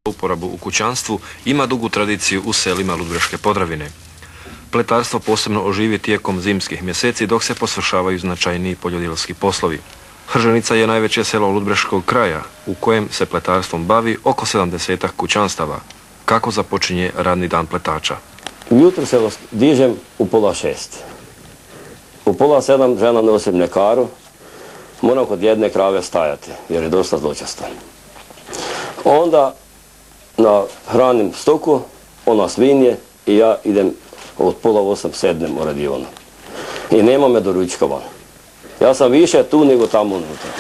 uporabu u kućanstvu ima dugu tradiciju u selima Ludbreške Podravine. Pletarstvo posebno oživi tijekom zimskih mjeseci dok se posvršavaju značajniji poljodjelski poslovi. Hrženica je najveće selo Ludbreškog kraja u kojem se pletarstvom bavi oko 70 kućanstava. Kako započinje radni dan pletača? Ujutro se dižem u 5:30. U 6:30 žena nosi mljekaru. Moram kod jedne krave stajati jer je dosta zločasta. Onda hranim stoku, ona svinje i ja idem od 7:30 sednem u radionu. I nema me do ručka van. Ja sam više tu nego tamo unutra.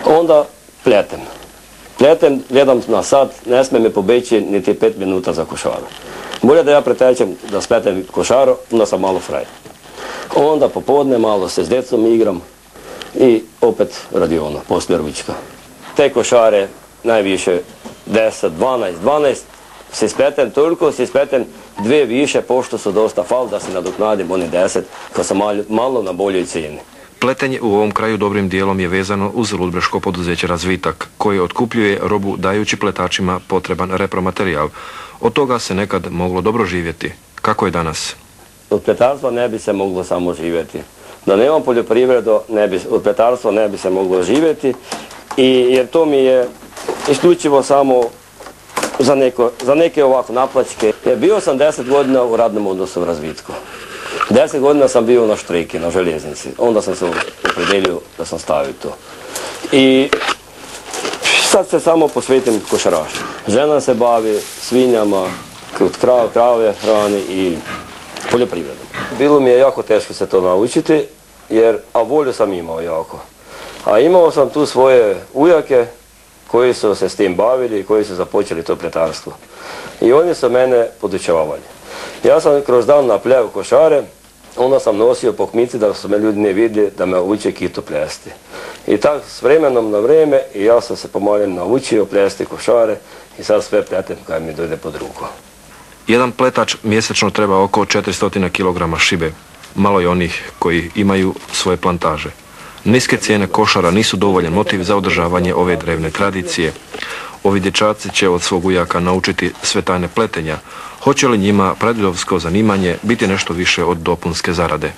Onda pletem. Pletem, gledam na sat, ne smije me pobeći niti 5 minuta za košaru. Bolje da ja pretečem da spletem košaru, onda sam malo fraj. Onda popodne malo se s djecom igram i opet radiona, poslije ručka. Te košare najviše 10, 12 si spletem, toliko si spletem 2 više pošto su dosta fal da si nadoknadim oni 10 kad sam malo na boljoj cijeni. Pletenje u ovom kraju dobrim dijelom je vezano uz Ludbreško poduzeće Razvitak, koje otkupljuje robu dajući pletačima potreban repromaterijal. Od toga se nekad moglo dobro živjeti. Kako je danas? Od pletarstva ne bi se moglo samo živjeti. Da nemam poljoprivredu, od pletarstva ne bi se moglo živjeti, jer to mi je isključivo samo za neke ovako naplačke. Bio sam 10 godina u radnom odnosu u Razvitku. 10 godina sam bio na štriki, na željeznici. Onda sam se opredelio da sam stavio to. I sad se samo posvetim košarašu. Žena se bavi svinjama, krave hrani i poljoprivredom. Bilo mi je jako teško se to naučiti, a volju sam imao jako. A imao sam tu svoje ujake koji su se s tim bavili i koji su započeli to pletarstvo. I oni su mene podučavali. Ja sam kroz dan napljevao košare, onda sam nosio po kmici da su me ljudi ne vidjeli da me uče kito plesti. I tako s vremenom na vreme i ja sam se pomalo naučio plesti košare i sad sve pletem kad mi dojde pod ruku. Jedan pletač mjesečno treba oko 400 kg šibe. Malo je onih koji imaju svoje plantaže. Niske cijene košara nisu dovoljan motiv za održavanje ove drevne tradicije. Ovi dječaci će od svog ujaka naučiti sve tajne pletenja. Hoće li njima pradjedovsko zanimanje biti nešto više od dopunske zarade?